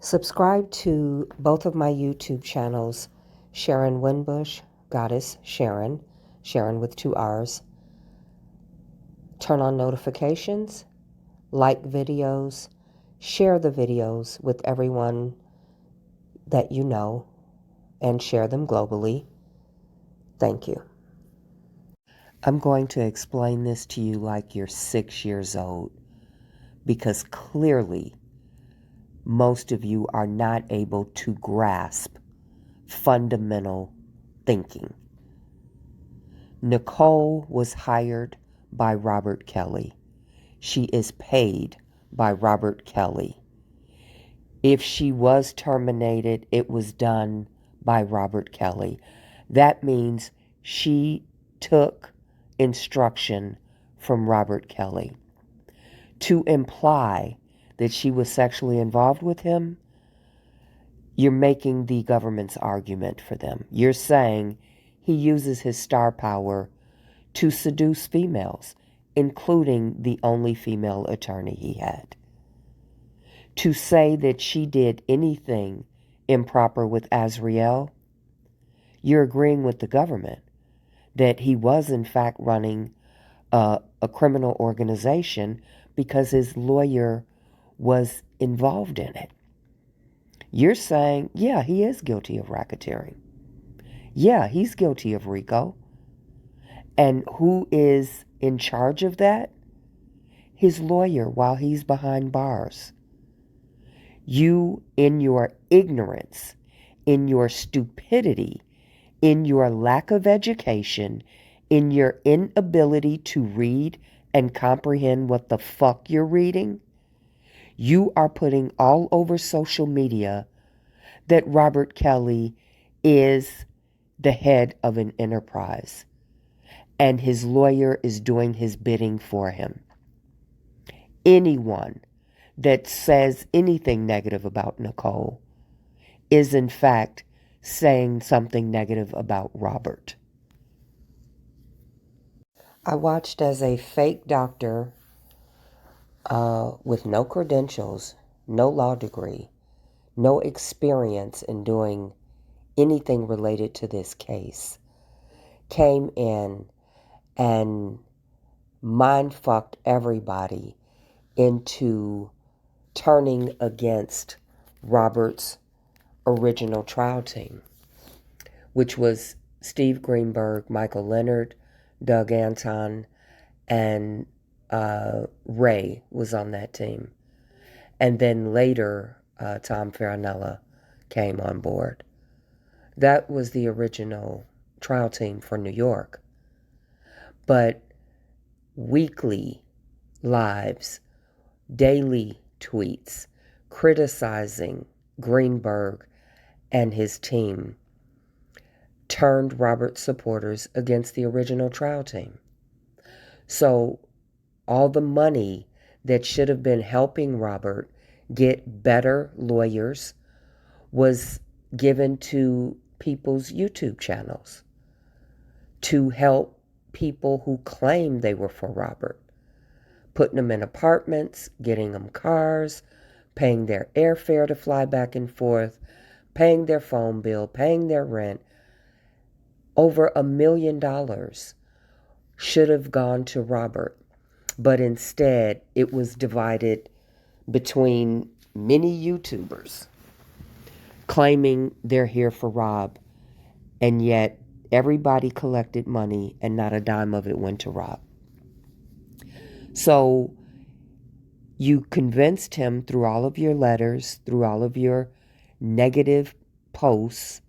Subscribe to both of my YouTube channels, Sharon Winbush, Goddess Sharon, Sharon with 2 R's. Turn on notifications, like videos, share the videos with everyone that you know, and share them globally. Thank you. I'm going to explain this to you like you're 6 years old, because clearly most of you are not able to grasp fundamental thinking. Nicole was hired by Robert Kelly. She is paid by Robert Kelly. If she was terminated, it was done by Robert Kelly. That means she took instruction from Robert Kelly. To imply that she was sexually involved with him, you're making the government's argument for them. You're saying he uses his star power to seduce females, including the only female attorney he had. To say that she did anything improper with Azriel, you're agreeing with the government that he was in fact running a criminal organization because his lawyer was involved in it. You're saying, yeah, he is guilty of racketeering. Yeah, he's guilty of RICO. And who is in charge of that? His lawyer while he's behind bars. You, in your ignorance, in your stupidity, in your lack of education, in your inability to read and comprehend what the fuck you're reading, you are putting all over social media that Robert Kelly is the head of an enterprise and his lawyer is doing his bidding for him. Anyone that says anything negative about Nicole is in fact saying something negative about Robert. I watched as a fake doctor with no credentials, no law degree, no experience in doing anything related to this case, came in and mind-fucked everybody into turning against Robert's original trial team, which was Steve Greenberg, Michael Leonard, Doug Anton, and Ray was on that team. And then later, Tom Farinella came on board. That was the original trial team for New York. But weekly lives, daily tweets criticizing Greenberg and his team turned Robert's supporters against the original trial team. So all the money that should have been helping Robert get better lawyers was given to people's YouTube channels to help people who claimed they were for Robert, putting them in apartments, getting them cars, paying their airfare to fly back and forth, paying their phone bill, paying their rent. Over $1 million should have gone to Robert, but instead it was divided between many YouTubers claiming they're here for Rob, and yet everybody collected money and not a dime of it went to Rob. So you convinced him through all of your letters, through all of your negative posts,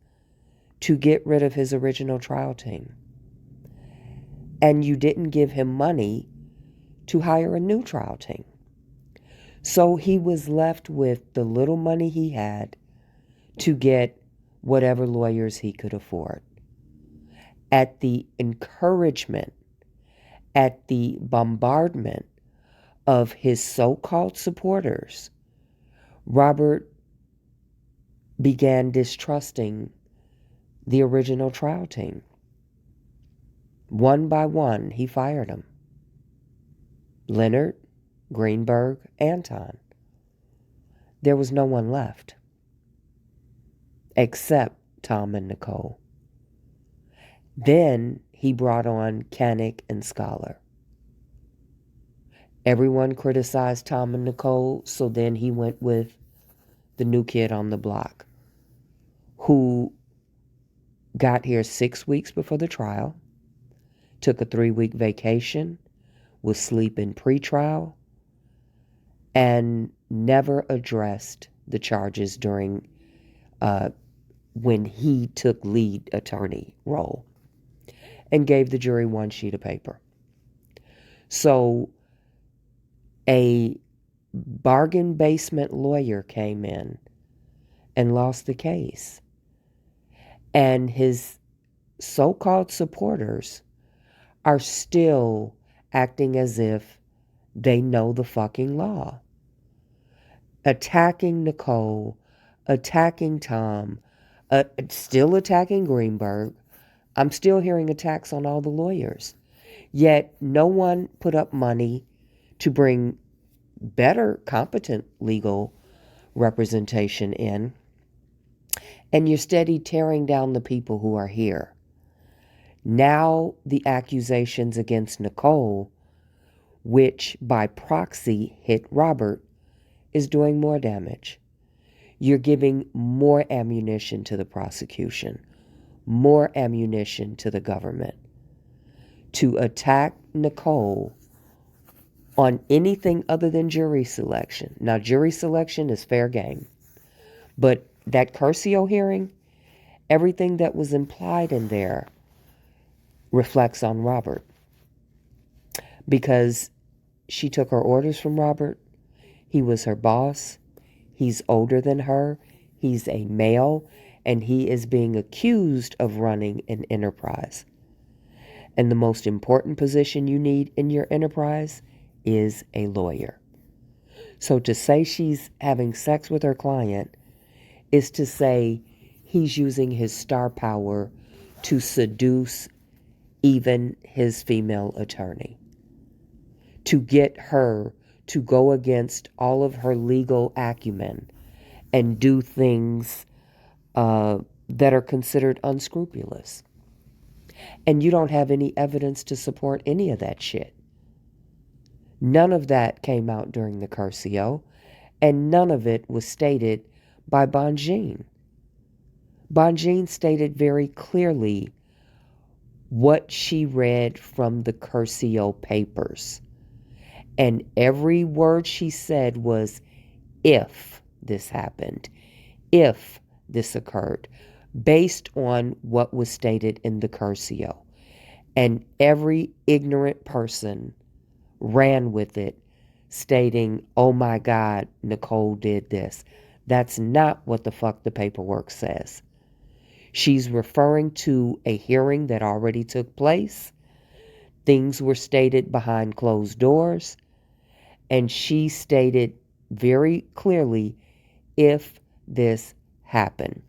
to get rid of his original trial team. And you didn't give him money to hire a new trial team. So he was left with the little money he had to get whatever lawyers he could afford. At the encouragement, at the bombardment of his so-called supporters, Robert began distrusting the original trial team. One by one, he fired them. Leonard, Greenberg, Anton. There was no one left. except Tom and Nicole. Then he brought on Canick and Scholar. Everyone criticized Tom and Nicole, so then he went with the new kid on the block, who got here 6 weeks before the trial, took a 3-week vacation, was sleeping pre-trial, and never addressed the charges during when he took lead attorney role, and gave the jury one sheet of paper. So a bargain basement lawyer came in and lost the case. And his so-called supporters are still acting as if they know the fucking law. Attacking Nicole, attacking Tom, still attacking Greenberg. I'm still hearing attacks on all the lawyers. Yet no one put up money to bring better, competent legal representation in. And you're steady tearing down the people who are here. Now the accusations against Nicole, which by proxy hit Robert, is doing more damage. You're giving more ammunition to the prosecution, more ammunition to the government to attack Nicole on anything other than jury selection. Now, jury selection is fair game. But that Curcio hearing, everything that was implied in there reflects on Robert. Because she took her orders from Robert. He was her boss. He's older than her. He's a male. And he is being accused of running an enterprise. And the most important position you need in your enterprise is a lawyer. So to say she's having sex with her client is to say he's using his star power to seduce even his female attorney, to get her to go against all of her legal acumen and do things that are considered unscrupulous. And you don't have any evidence to support any of that shit. None of that came out during the Curcio, and none of it was stated by Bonjean. Bonjean stated very clearly what she read from the Curcio papers. And every word she said was, if this happened, if this occurred, based on what was stated in the Curcio. And every ignorant person ran with it, stating, oh my God, Nicole did this. That's not what the fuck the paperwork says. She's referring to a hearing that already took place. Things were stated behind closed doors. And she stated very clearly, if this happened.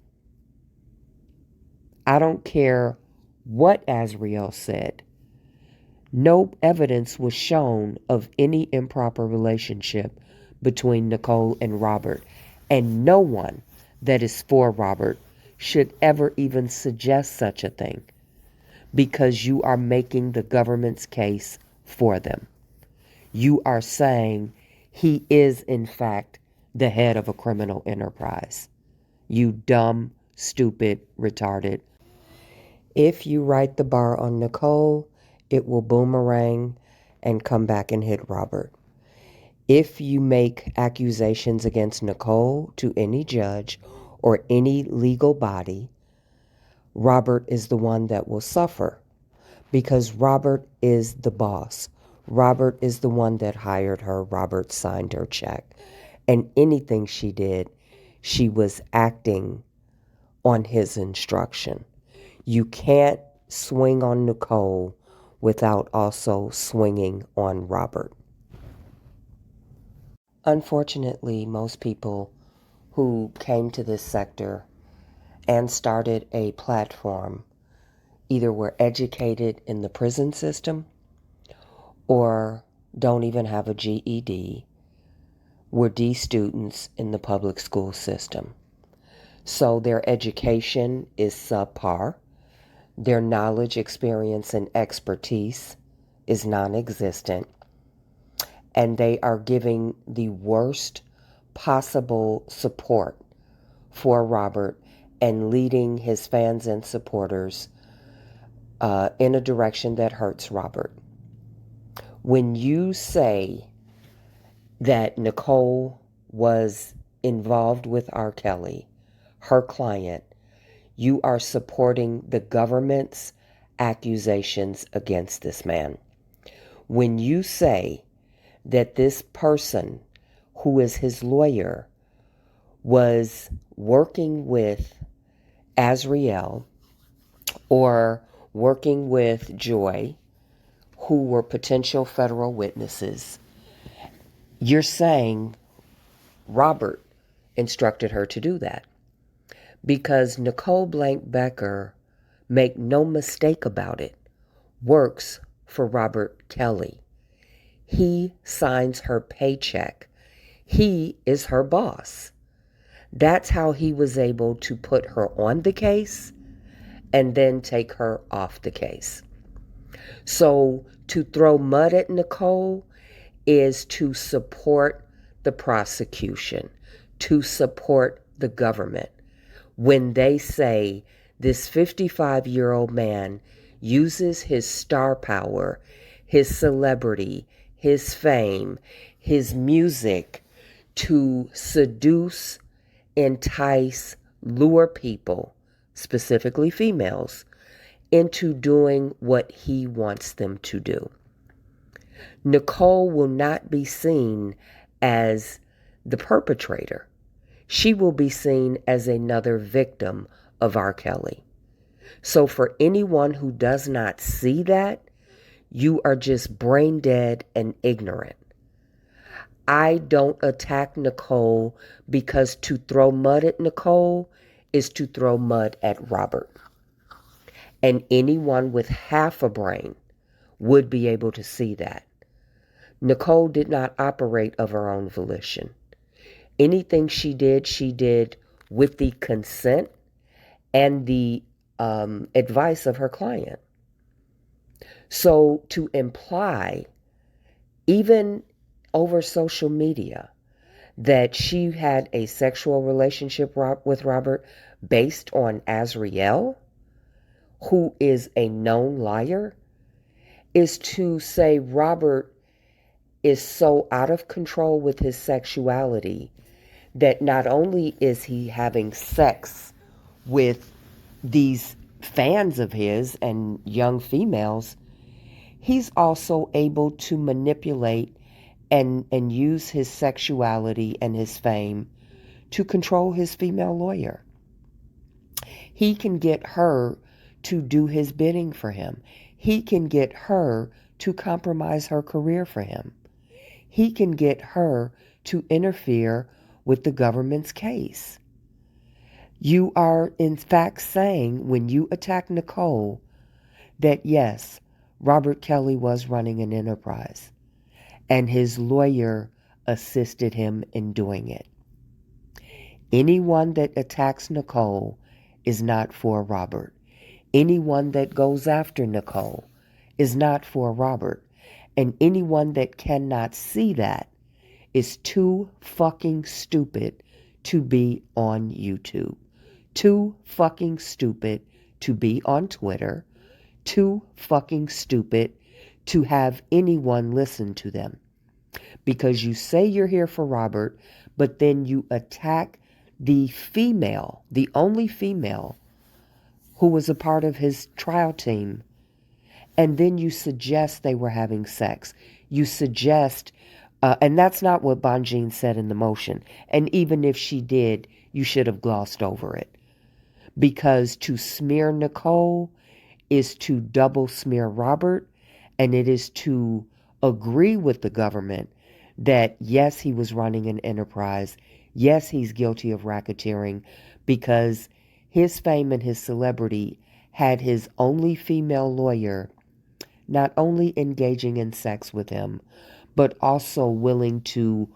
I don't care what Azriel said. No evidence was shown of any improper relationship between Nicole and Robert. And no one that is for Robert should ever even suggest such a thing, because you are making the government's case for them. You are saying he is, in fact, the head of a criminal enterprise. You dumb, stupid, retarded. If you write the bar on Nicole, it will boomerang and come back and hit Robert. If you make accusations against Nicole to any judge or any legal body, Robert is the one that will suffer, because Robert is the boss. Robert is the one that hired her. Robert signed her check. And anything she did, she was acting on his instruction. You can't swing on Nicole without also swinging on Robert. Unfortunately, most people who came to this sector and started a platform either were educated in the prison system or don't even have a GED, were D students in the public school system. So their education is subpar. Their knowledge, experience, and expertise is non-existent. And they are giving the worst possible support for Robert and leading his fans and supporters in a direction that hurts Robert. When you say that Nicole was involved with R. Kelly, her client, you are supporting the government's accusations against this man. When you say that this person, who is his lawyer, was working with Azriel or working with Joy, who were potential federal witnesses, you're saying Robert instructed her to do that. Because Nicole Blank Becker, make no mistake about it, works for Robert Kelly. He signs her paycheck. He is her boss. That's how he was able to put her on the case and then take her off the case. So to throw mud at Nicole is to support the prosecution, to support the government. When they say this 55-year-old man uses his star power, his celebrity, his fame, his music to seduce, entice, lure people, specifically females, into doing what he wants them to do. Nicole will not be seen as the perpetrator. She will be seen as another victim of R. Kelly. So for anyone who does not see that, you are just brain dead and ignorant. I don't attack Nicole because to throw mud at Nicole is to throw mud at Robert. And anyone with half a brain would be able to see that. Nicole did not operate of her own volition. Anything she did with the consent and the advice of her client. So to imply, even over social media, that she had a sexual relationship with Robert based on Azriel, who is a known liar, is to say Robert is so out of control with his sexuality that not only is he having sex with these fans of his and young females, he's also able to manipulate and use his sexuality and his fame to control his female lawyer. He can get her to do his bidding for him. He can get her to compromise her career for him. He can get her to interfere with the government's case. You are in fact saying, when you attack Nicole, that yes, Robert Kelly was running an enterprise and his lawyer assisted him in doing it. Anyone that attacks Nicole is not for Robert. Anyone that goes after Nicole is not for Robert. And anyone that cannot see that is too fucking stupid to be on YouTube. Too fucking stupid to be on Twitter. Too fucking stupid to have anyone listen to them. Because you say you're here for Robert, but then you attack the female, the only female who was a part of his trial team, and then you suggest they were having sex. You suggest, and that's not what Bonjean said in the motion. And even if she did, you should have glossed over it. Because to smear Nicole is to double smear Robert, and it is to agree with the government that yes, he was running an enterprise. Yes, he's guilty of racketeering, because his fame and his celebrity had his only female lawyer not only engaging in sex with him, but also willing to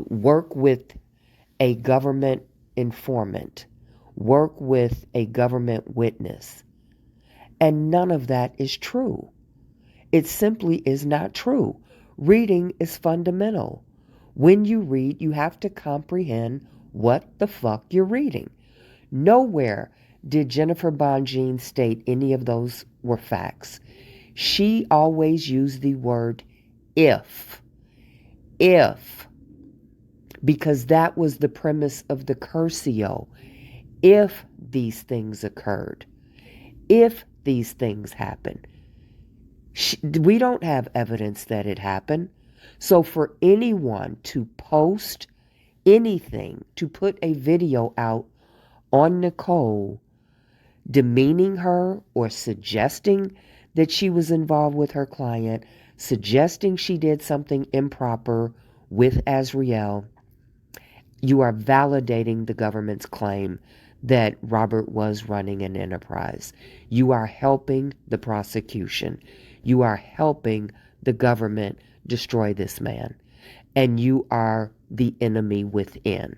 work with a government informant work with a government witness. And none of that is true. It simply is not true. Reading is fundamental. When you read, you have to comprehend what the fuck you're reading. Nowhere did Jennifer Bongine state any of those were facts. She always used the word if. If. Because that was the premise of the Curcio. If these things occurred. If these things happened. We don't have evidence that it happened. So for anyone to post anything, to put a video out on Nicole demeaning her or suggesting that she was involved with her client, suggesting she did something improper with Azriel, you are validating the government's claim that Robert was running an enterprise. You are helping the prosecution. You are helping the government destroy this man. And you are the enemy within.